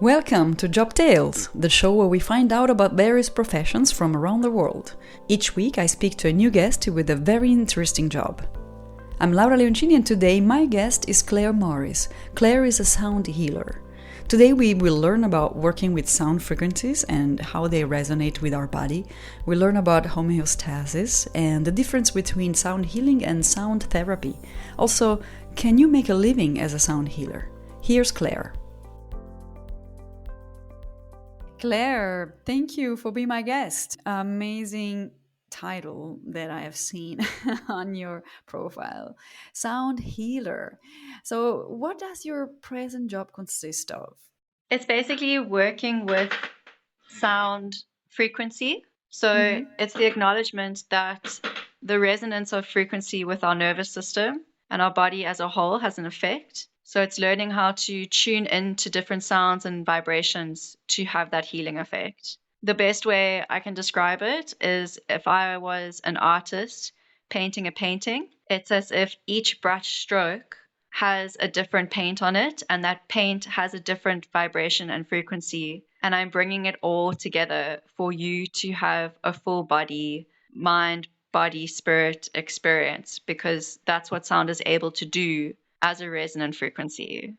Welcome to Job Tales, the show where we find out about various professions from around the world. Each week I speak to a new guest with a very interesting job. I'm Laura Leoncini and today my guest is Clare Morris. Clare is a sound healer. Today we will learn about working with sound frequencies and how they resonate with our body. We'll learn about homeostasis and the difference between sound healing and sound therapy. Also, can you make a living as a sound healer? Here's Clare. Clare, thank you for being my guest. Amazing title that I have seen on your profile. Sound healer. So, what does your present job consist of? It's basically working with sound frequency. So it's the acknowledgement that the resonance of frequency with our nervous system and our body as a whole has an effect. So it's learning how to tune into different sounds and vibrations to have that healing effect. The best way I can describe it is if I was an artist painting a painting, it's as if each brush stroke has a different paint on it, and that paint has a different vibration and frequency. And I'm bringing it all together for you to have a full body, mind, body, spirit experience, because that's what sound is able to do as a resonant frequency.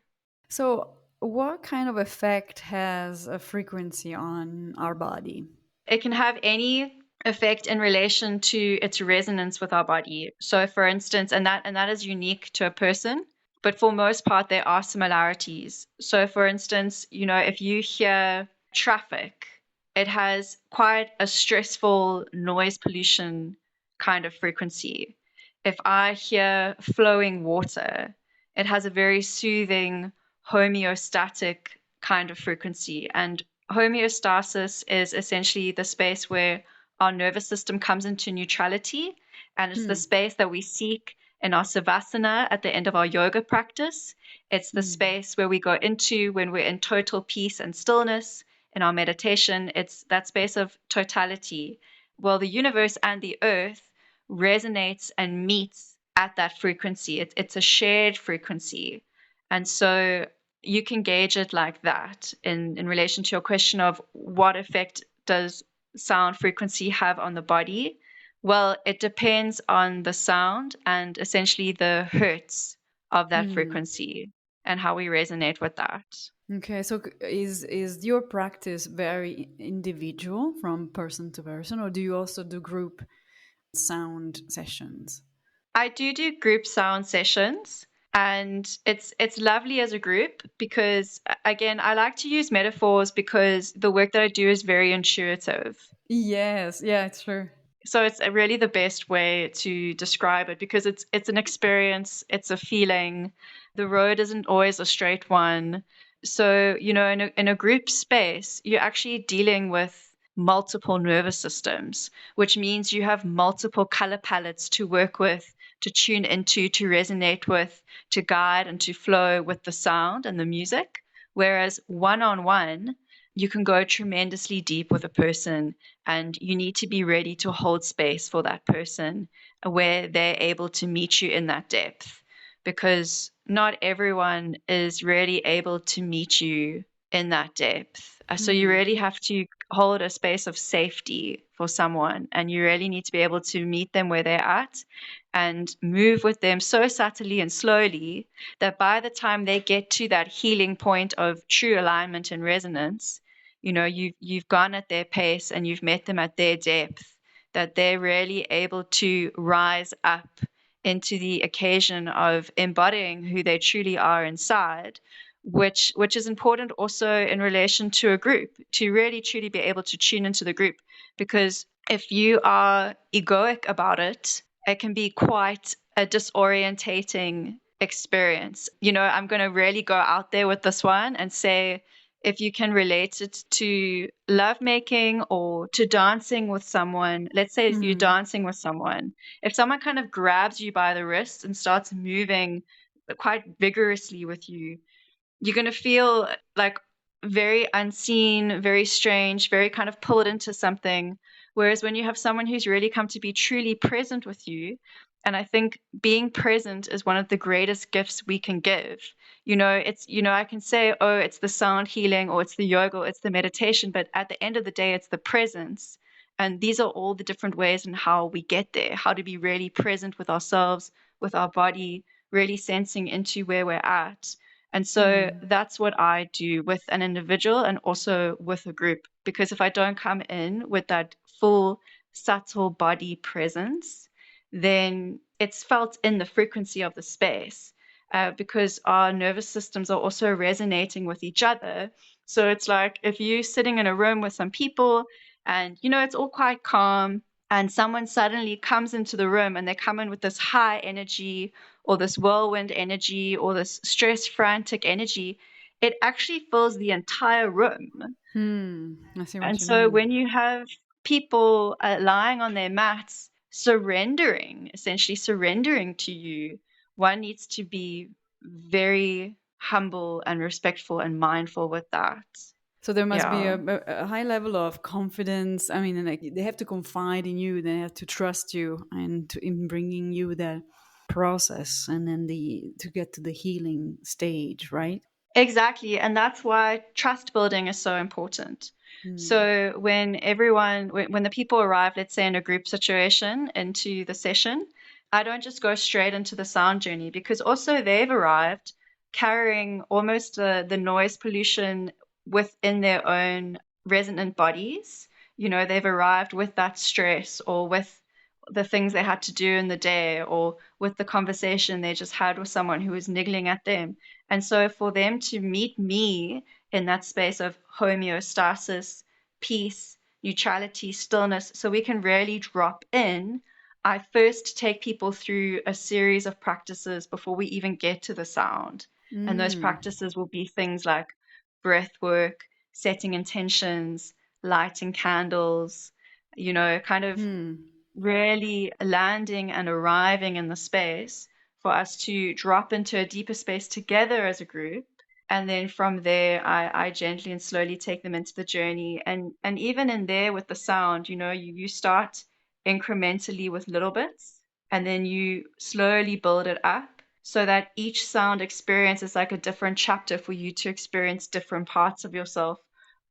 So, what kind of effect has a frequency on our body? It can have any effect in relation to its resonance with our body. So for instance, and that is unique to a person, but for most part there are similarities. So for instance, if you hear traffic, it has quite a stressful noise pollution kind of frequency. If I hear flowing water, it has a very soothing homeostatic kind of frequency. And homeostasis is essentially the space where our nervous system comes into neutrality, and it's the space that we seek in our savasana at the end of our yoga practice. It's the space where we go into when we're in total peace and stillness in our meditation. It's that space of totality. Well, the universe and the earth resonates and meets at that frequency. It's a shared frequency. And so you can gauge it like that in relation to your question of what effect does sound frequency have on the body. Well, it depends on the sound and essentially the hertz of that frequency and how we resonate with that. Okay, so is your practice very individual from person to person, or do you also do group sound sessions? I do group sound sessions, and it's lovely as a group because again, I like to use metaphors because the work that I do is very intuitive. Yes, yeah, it's true. So it's really the best way to describe it because it's an experience, it's a feeling. The road isn't always a straight one. So, in a group space, you're actually dealing with multiple nervous systems, which means you have multiple color palettes to work with, to tune into, to resonate with, to guide and to flow with the sound and the music. Whereas one-on-one, you can go tremendously deep with a person, and you need to be ready to hold space for that person where they're able to meet you in that depth, because not everyone is really able to meet you in that depth. So you really have to hold a space of safety for someone, and you really need to be able to meet them where they're at and move with them so subtly and slowly that by the time they get to that healing point of true alignment and resonance, you've gone at their pace and you've met them at their depth, that they're really able to rise up into the occasion of embodying who they truly are inside, which is important also in relation to a group, to really truly be able to tune into the group. Because if you are egoic about it, it can be quite a disorientating experience. I'm going to really go out there with this one and say, if you can relate it to lovemaking or to dancing with someone, let's say if you're dancing with someone, if someone kind of grabs you by the wrist and starts moving quite vigorously with you, you're going to feel like very unseen, very strange, very kind of pulled into something. Whereas when you have someone who's really come to be truly present with you And I think being present is one of the greatest gifts we can give. I can say, oh, it's the sound healing or it's the yoga or it's the meditation, but at the end of the day, it's the presence. And these are all the different ways in how we get there, how to be really present with ourselves, with our body, really sensing into where we're at. And so that's what I do with an individual and also with a group. Because if I don't come in with that full, subtle body presence, then it's felt in the frequency of the space, because our nervous systems are also resonating with each other. So it's like if you're sitting in a room with some people and, it's all quite calm, and someone suddenly comes into the room and they come in with this high energy or this whirlwind energy or this stress frantic energy, it actually fills the entire room. I see what And you so mean. when you have people lying on their mats, surrendering, essentially surrendering to you, one needs to be very humble and respectful and mindful with that. So there must be Yeah. a high level of confidence. I mean, like they have to confide in you, they have to trust you, and in bringing you the process, and then the to get to the healing stage, right? Exactly. And that's why trust building is so important. So when the people arrive, let's say in a group situation into the session, I don't just go straight into the sound journey, because also they've arrived carrying almost the noise pollution within their own resonant bodies. They've arrived with that stress or with the things they had to do in the day or with the conversation they just had with someone who was niggling at them. And so for them to meet me in that space of homeostasis, peace, neutrality, stillness, so we can really drop in, I first take people through a series of practices before we even get to the sound. And those Mm. practices will be things like breath work, setting intentions, lighting candles, kind of really landing and arriving in the space for us to drop into a deeper space together as a group. And then from there, I gently and slowly take them into the journey. And even in there with the sound, you start incrementally with little bits, and then you slowly build it up so that each sound experience is like a different chapter for you to experience different parts of yourself,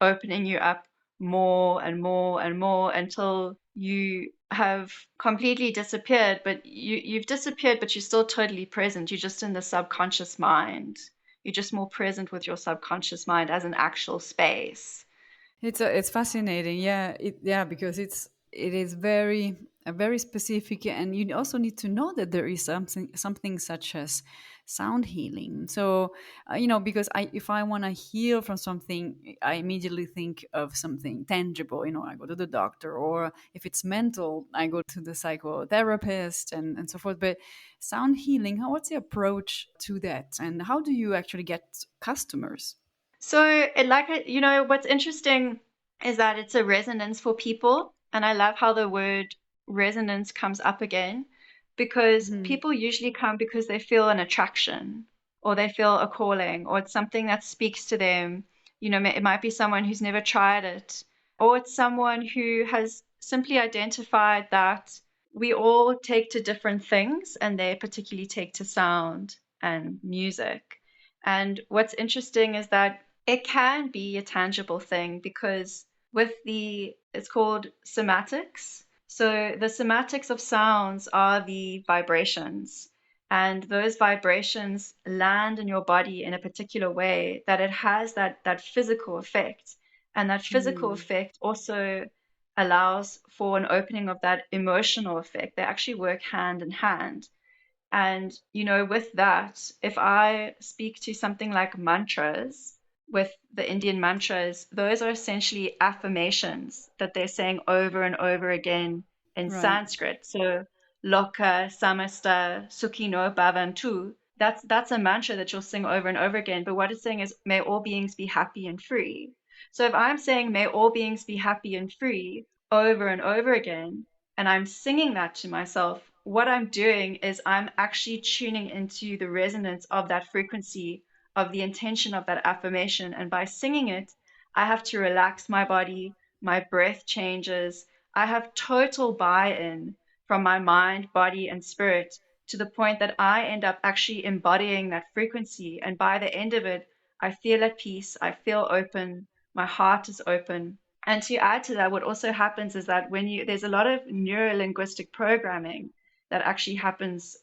opening you up more and more and more until you have completely disappeared, but you've disappeared, but you're still totally present. You're just in the subconscious mind. You're just more present with your subconscious mind as an actual space. It's fascinating, yeah. Because it is very specific, and you also need to know that there is something such as sound healing. So because if I want to heal from something, I immediately think of something tangible. I go to the doctor, or if it's mental, I go to the psychotherapist, and so forth. But sound healing, what's the approach to that, and how do you actually get customers? So, what's interesting is that it's a resonance for people. And I love how the word resonance comes up again, because people usually come because they feel an attraction or they feel a calling or it's something that speaks to them. It might be someone who's never tried it, or it's someone who has simply identified that we all take to different things and they particularly take to sound and music. And what's interesting is that it can be a tangible thing, because it's called somatics. So the somatics of sounds are the vibrations. And those vibrations land in your body in a particular way that it has that physical effect. And that physical effect also allows for an opening of that emotional effect. They actually work hand in hand. And, with that, if I speak to something like mantras, with the Indian mantras, those are essentially affirmations that they're saying over and over again in Right. Sanskrit. So, Loka Samasta Sukhino Bhavantu. That's a mantra that you'll sing over and over again. But what it's saying is, may all beings be happy and free. So if I'm saying, may all beings be happy and free over and over again, and I'm singing that to myself, what I'm doing is I'm actually tuning into the resonance of that frequency, of the intention of that affirmation. And by singing it, I have to relax my body, my breath changes, I have total buy in from my mind, body, and spirit to the point that I end up actually embodying that frequency. And by the end of it, I feel at peace, I feel open, my heart is open. And to add to that, what also happens is that there's a lot of neuro-linguistic programming that actually happens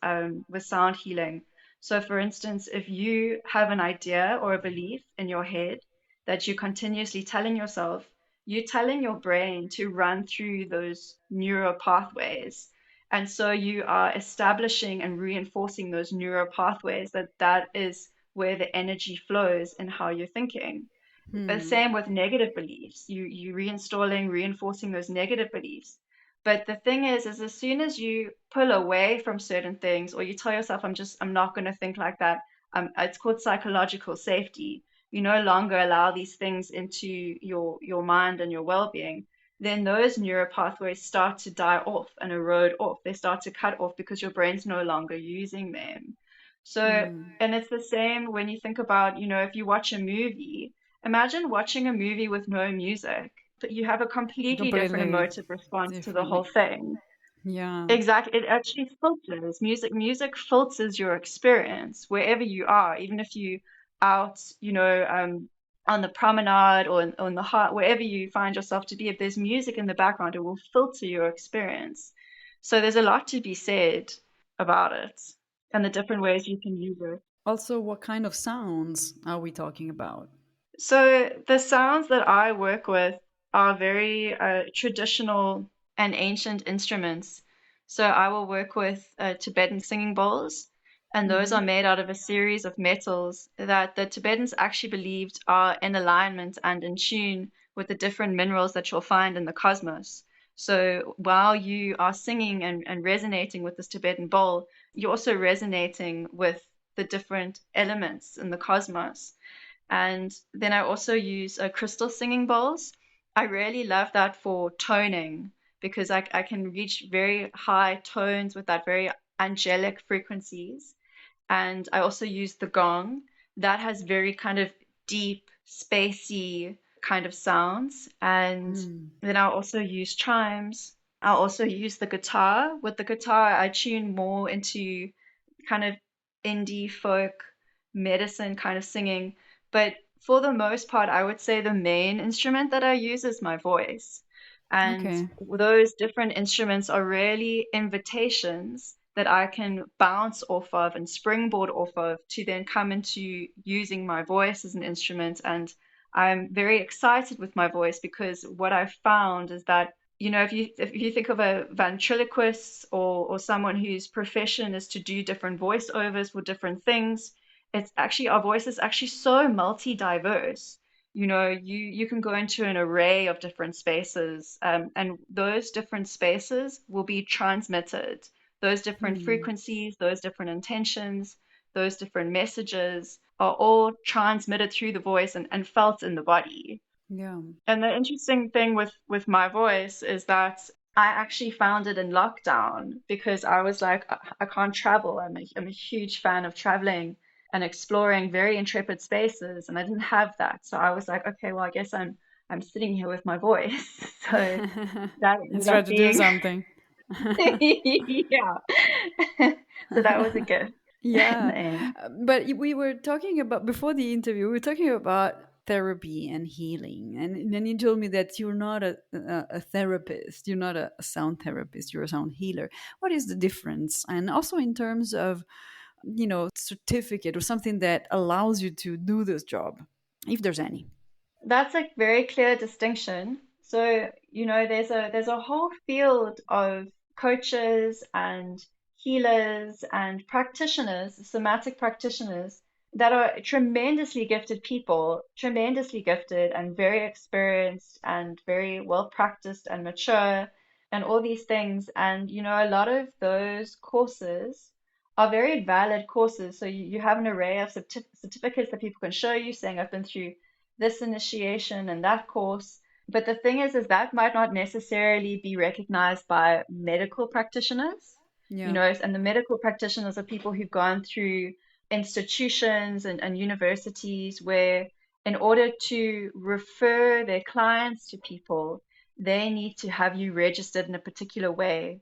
with sound healing. So, for instance, if you have an idea or a belief in your head that you're continuously telling yourself, you're telling your brain to run through those neural pathways. And so you are establishing and reinforcing those neural pathways that is where the energy flows in how you're thinking. The Hmm. same with negative beliefs. You reinstalling, reinforcing those negative beliefs. But the thing is as soon as you pull away from certain things, or you tell yourself, I'm not going to think like that. It's called psychological safety. You no longer allow these things into your mind and your well-being. Then those neural pathways start to die off and erode off. They start to cut off because your brain's no longer using them. So, Hmm. and it's the same when you think about, if you watch a movie. Imagine watching a movie with no music, but you have a completely different Completely emotive response to the whole differently. thing. Yeah. Exactly. It actually filters. Music filters your experience wherever you are, even if you out, on the promenade or on the heart, wherever you find yourself to be. If there's music in the background, it will filter your experience. So there's a lot to be said about it and the different ways you can use it. Also, what kind of sounds are we talking about? So the sounds that I work with are very traditional and ancient instruments. So I will work with Tibetan singing bowls, and those Hmm. are made out of a series of metals that the Tibetans actually believed are in alignment and in tune with the different minerals that you'll find in the cosmos. So while you are singing and resonating with this Tibetan bowl, you're also resonating with the different elements in the cosmos. And then I also use crystal singing bowls. I really love that for toning because I can reach very high tones with that very angelic frequencies. And I also use the gong that has very kind of deep, spacey kind of sounds. And Hmm. then I'll also use chimes. I'll also use the guitar. With the guitar, I tune more into kind of indie folk medicine kind of singing. But for the most part, I would say the main instrument that I use is my voice. And Okay. those different instruments are really invitations that I can bounce off of and springboard off of to then come into using my voice as an instrument. And I'm very excited with my voice because what I've found is that if you think of a ventriloquist or someone whose profession is to do different voiceovers for different things, it's actually our voice is actually so multi-diverse. You can go into an array of different spaces, and those different spaces will be transmitted. Those different Hmm. frequencies, those different intentions, those different messages are all transmitted through the voice and felt in the body. Yeah. And the interesting thing with my voice is that I actually found it in lockdown because I was like, I can't travel. I'm a huge fan of traveling and exploring very intrepid spaces, and I didn't have that. So I was like, okay, well, I guess I'm sitting here with my voice. So that Let's ended try up to do being something. yeah. So that was a gift in Yeah, the end. but we were talking about before the interview. We were talking about therapy and healing, and then you told me that you're not a therapist. You're not a sound therapist. You're a sound healer. What is the difference? And also in terms of certificate or something that allows you to do this job, if there's any. That's a very clear distinction. So, there's a whole field of coaches and healers and practitioners, somatic practitioners that are tremendously gifted people, tremendously gifted and very experienced and very well practiced and mature and all these things. And, a lot of those courses are very valid courses. So you have an array of certificates that people can show you saying, I've been through this initiation and that course. But the thing is that might not necessarily be recognized by medical practitioners, Yeah. and the medical practitioners are people who've gone through institutions and universities where, in order to refer their clients to people, they need to have you registered in a particular way.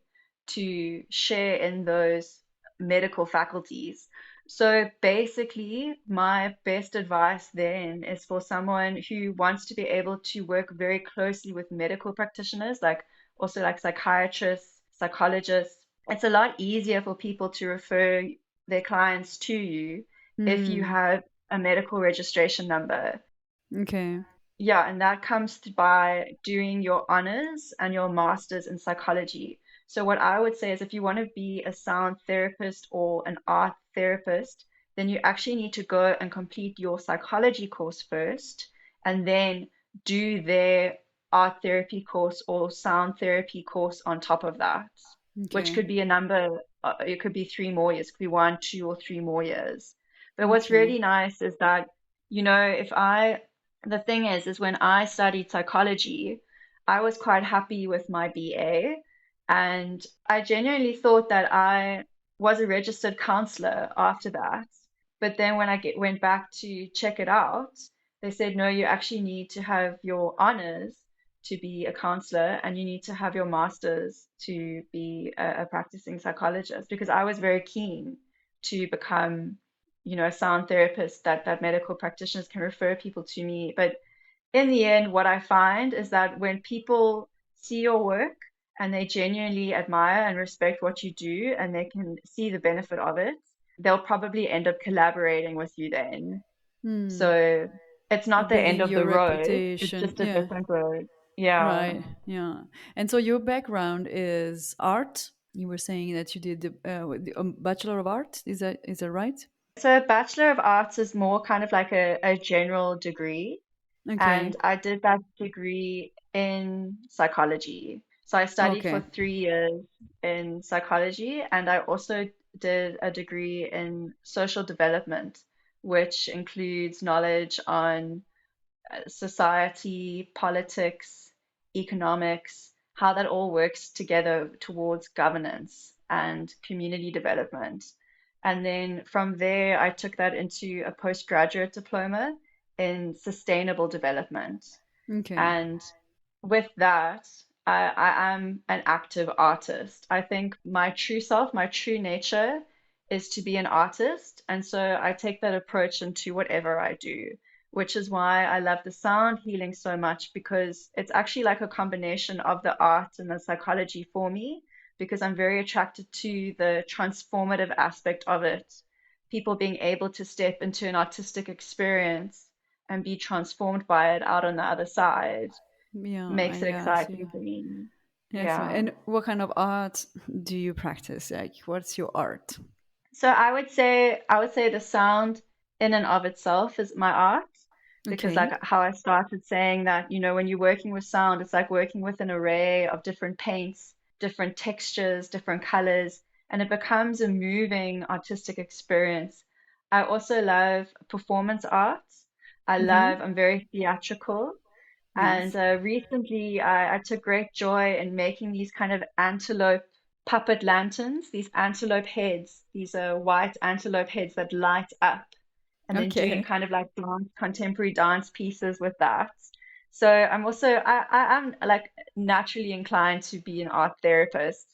to share in those medical faculties. So basically, my best advice then is for someone who wants to be able to work very closely with medical practitioners, like also like psychiatrists, psychologists. It's a lot easier for people to refer their clients to you if you Hmm. have a medical registration number. Okay. Yeah, and that comes by doing your honors and your masters in psychology. So, what I would say is if you want to be a sound therapist or an art therapist, then you actually need to go and complete your psychology course first, and then do their art therapy course or sound therapy course on top of that, which Okay. could be a number, it could be 3 more years, it could be 1, 2, or 3 more years. But what's Okay. really nice is that, if the thing is when I studied psychology, I was quite happy with my BA, and I genuinely thought that I was a registered counselor after that. But then when went back to check it out, they said, no, you actually need to have your honors to be a counselor, and you need to have your master's to be a practicing psychologist, because I was very keen to become a sound therapist that medical practitioners can refer people to me. But in the end, what I find is that when people see your work and they genuinely admire and respect what you do and they can see the benefit of it, they'll probably end up collaborating with you then. Hmm. So it's not the end Building of the your road, it's reputation. just a Yeah. different road. Yeah. Right. Yeah. And so your background is art. You were saying that you did the Bachelor of Art. Is that right? So Bachelor of Arts is more kind of like a general degree. Okay. And I did that degree in psychology. So I studied for Okay. 3 years in psychology, and I also did a degree in social development, which includes knowledge on society, politics, economics, how that all works together towards governance and community development. And then from there, I took that into a postgraduate diploma in sustainable development. Okay. And with that, I am an active artist. I think my true self, my true nature is to be an artist. And so I take that approach into whatever I do, which is why I love the sound healing so much, because it's actually like a combination of the art and the psychology for me, because I'm very attracted to the transformative aspect of it. People being able to step into an artistic experience and be transformed by it out on the other side Yeah, makes I it guess. exciting Yeah. for me. Yes. Yeah. And what kind of art do you practice? Like, what's your art? So I would say the sound in and of itself is my art, because Okay. like how I started saying that, when you're working with sound, it's like working with an array of different paints, different textures, different colors, and it becomes a moving artistic experience. I also love performance arts. Mm-hmm. I'm very theatrical. And Nice. recently, I took great joy in making these kind of antelope puppet lanterns, these antelope heads, these white antelope heads that light up, and then doing Okay. kind of like contemporary dance pieces with that. So I'm like naturally inclined to be an art therapist.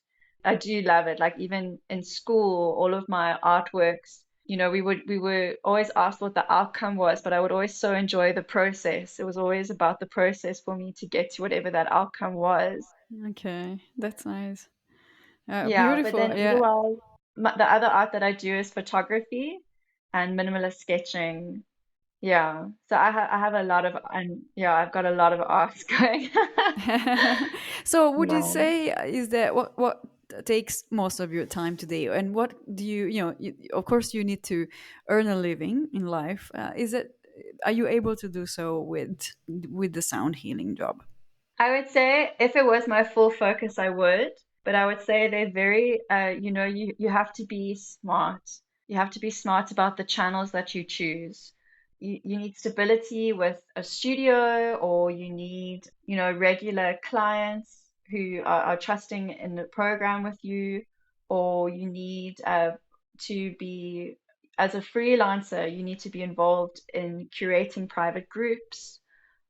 I do love it. Like even in school, all of my artworks, we were always asked what the outcome was, but I would always so enjoy the process. It was always about the process for me to get to whatever that outcome was. Okay. That's nice. Yeah, but Beautiful. then Yeah. otherwise, the other art that I do is photography and minimalist sketching. Yeah, so I have a lot of, and yeah, I've got a lot of arts going. So would you Yeah. say is that what takes most of your time today, and what do of course you need to earn a living in life. Is it Are you able to do so with the sound healing job? I would say if it was my full focus, I would, but I would say they're very, you have to be smart. You have to be smart about the channels that you choose. You need stability with a studio, or you need, regular clients who are trusting in the program with you, or you need to be, as a freelancer, you need to be involved in curating private groups,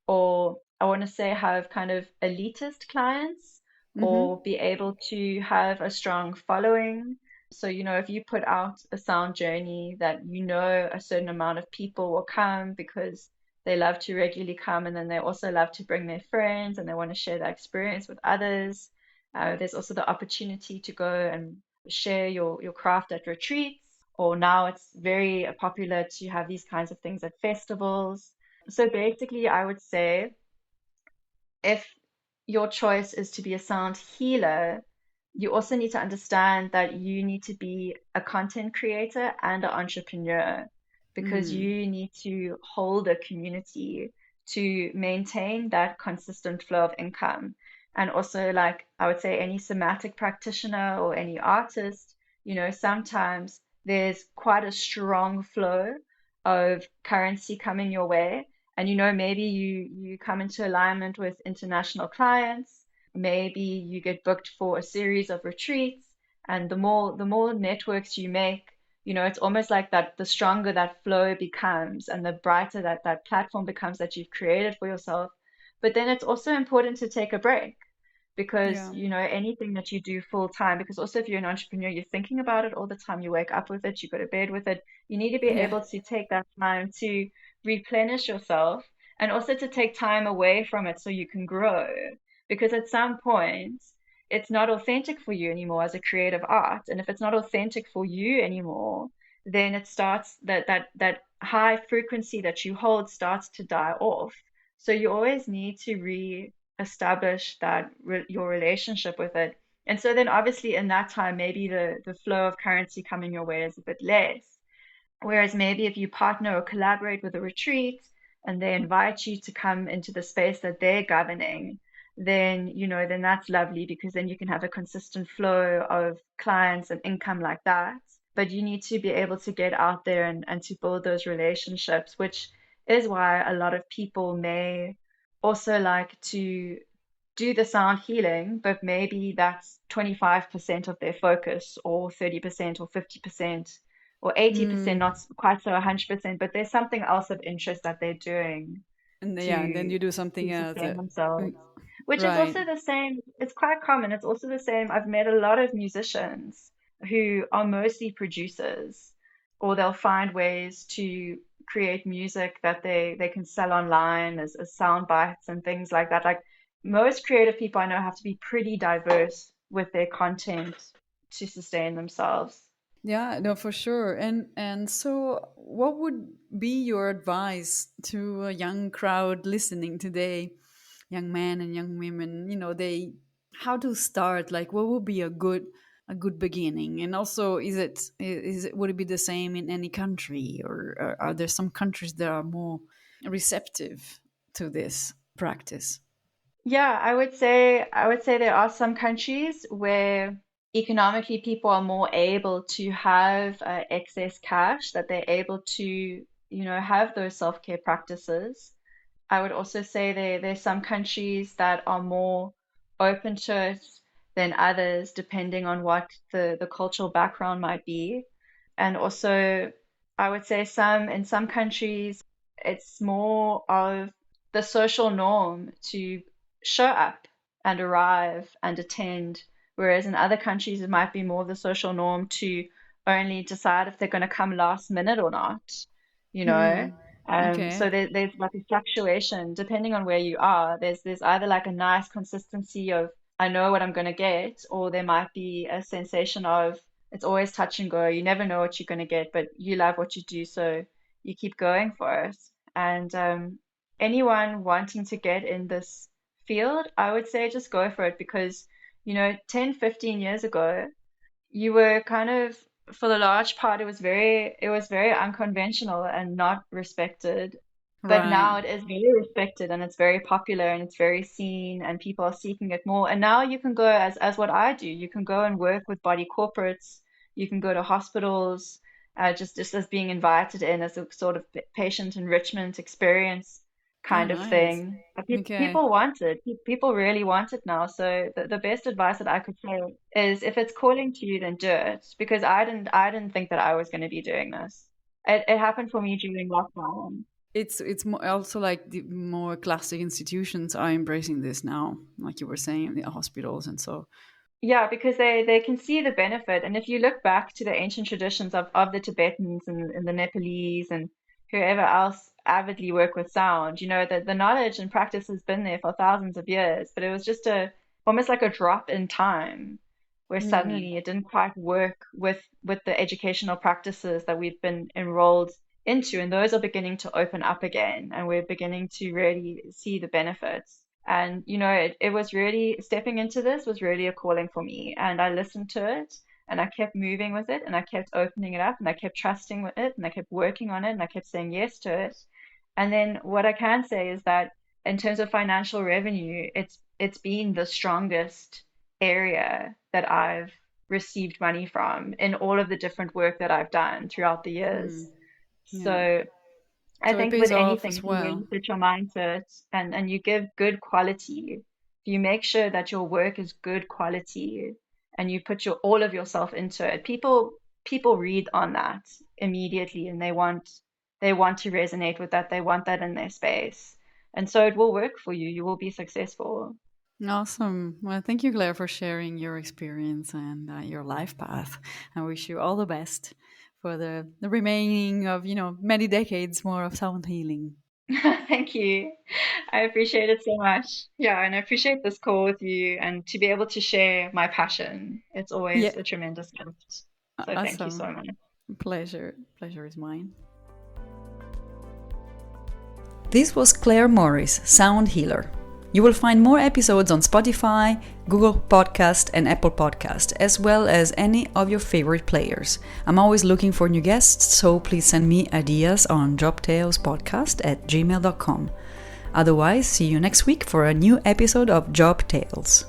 or I want to say have kind of elitist clients or be able to have a strong following. So, if you put out a sound journey that a certain amount of people will come because they love to regularly come, and then they also love to bring their friends and they want to share that experience with others. There's also the opportunity to go and share your craft at retreats, or now it's very popular to have these kinds of things at festivals. So basically, I would say if your choice is to be a sound healer, you also need to understand that you need to be a content creator and an entrepreneur, because Mm. you need to hold a community to maintain that consistent flow of income. And also, like I would say, any somatic practitioner or any artist, sometimes there's quite a strong flow of currency coming your way. And maybe you come into alignment with international clients, maybe you get booked for a series of retreats, and the more networks you make, it's almost like that the stronger that flow becomes and the brighter that platform becomes that you've created for yourself. But then it's also important to take a break, because Yeah. anything that you do full time, because also if you're an entrepreneur, you're thinking about it all the time, you wake up with it, you go to bed with it. You need to be Yeah. able to take that time to replenish yourself, and also to take time away from it so you can grow, because at some point it's not authentic for you anymore as a creative art. And if it's not authentic for you anymore, then it starts that high frequency that you hold starts to die off. So you always need to establish your relationship with it. And so then obviously in that time, maybe the flow of currency coming your way is a bit less. Whereas maybe if you partner or collaborate with a retreat and they invite you to come into the space that they're governing, then that's lovely, because then you can have a consistent flow of clients and income like that. But you need to be able to get out there and to build those relationships, which is why a lot of people may also like to do the sound healing, but maybe that's 25% of their focus, or 30%, or 50%, or 80%, Mm. not quite so 100%, but there's something else of interest that they're doing And yeah, and then to you do something to else. sustain themselves. Which is Right. also the same, it's quite common. It's also the same. I've met a lot of musicians who are mostly producers, or they'll find ways to create music that they can sell online as sound bites and things like that. Like most creative people I know have to be pretty diverse with their content to sustain themselves. Yeah, no, for sure. And so what would be your advice to a young crowd listening today, young men and young women, they how to start, like what would be a good beginning? And also is it would it be the same in any country, or are there some countries that are more receptive to this practice? Yeah, I would say there are some countries where economically people are more able to have excess cash, that they're able to, have those self-care practices. I would also say there's some countries that are more open to it than others, depending on what the cultural background might be. And also, I would say in some countries, it's more of the social norm to show up and arrive and attend, whereas in other countries, it might be more the social norm to only decide if they're going to come last minute or not, you know? Hmm. So Okay. there's like a fluctuation depending on where you are. There's either like a nice consistency of I know what I'm going to get, or there might be a sensation of it's always touch and go. You never know what you're going to get, but you love what you do, so you keep going for it. And anyone wanting to get in this field, I would say just go for it, because 10, 15 years ago, you were kind of, for the large part, it was very unconventional and not respected. But Right. now it is very respected and it's very popular and it's very seen and people are seeking it more. And now you can go as what I do. You can go and work with body corporates. You can go to hospitals, just as being invited in as a sort of patient enrichment experience Oh, kind of nice. thing. Okay. People want it. People really want it now. So the best advice that I could say is if it's calling to you, then do it. Because I didn't think that I was going to be doing this. It happened for me during lockdown. It's also like the more classic institutions are embracing this now, like you were saying, the hospitals and so. Yeah, because they can see the benefit. And if you look back to the ancient traditions of the Tibetans and the Nepalese and whoever else avidly work with sound, you know, the knowledge and practice has been there for thousands of years, but it was just almost like a drop in time where Mm, suddenly it didn't quite work with the educational practices that we've been enrolled into, and those are beginning to open up again, and we're beginning to really see the benefits. And, you know, it was really stepping into this was really a calling for me. And I listened to it and I kept moving with it and I kept opening it up and I kept trusting with it and I kept working on it and I kept saying yes to it. And then what I can say is that in terms of financial revenue, it's been the strongest area that I've received money from in all of the different work that I've done throughout the years. mm, yeah. So I So it think with pays off anything, as if you well. really put your mind to it and you give good quality, if you make sure that your work is good quality and you put all of yourself into it, people read on that immediately and they want to resonate with that. They want that in their space. And so it will work for you. You will be successful. Awesome. Well, thank you, Claire, for sharing your experience and your life path. I wish you all the best for the remaining of, many decades more of sound healing. Thank you. I appreciate it so much. Yeah, and I appreciate this call with you and to be able to share my passion. It's always Yeah, a tremendous gift. So thank you so awesome. much. Pleasure. Pleasure is mine. This was Claire Morris, Sound Healer. You will find more episodes on Spotify, Google Podcast, and Apple Podcast, as well as any of your favorite players. I'm always looking for new guests, so please send me ideas on jobtalespodcast@gmail.com. Otherwise, see you next week for a new episode of Job Tales.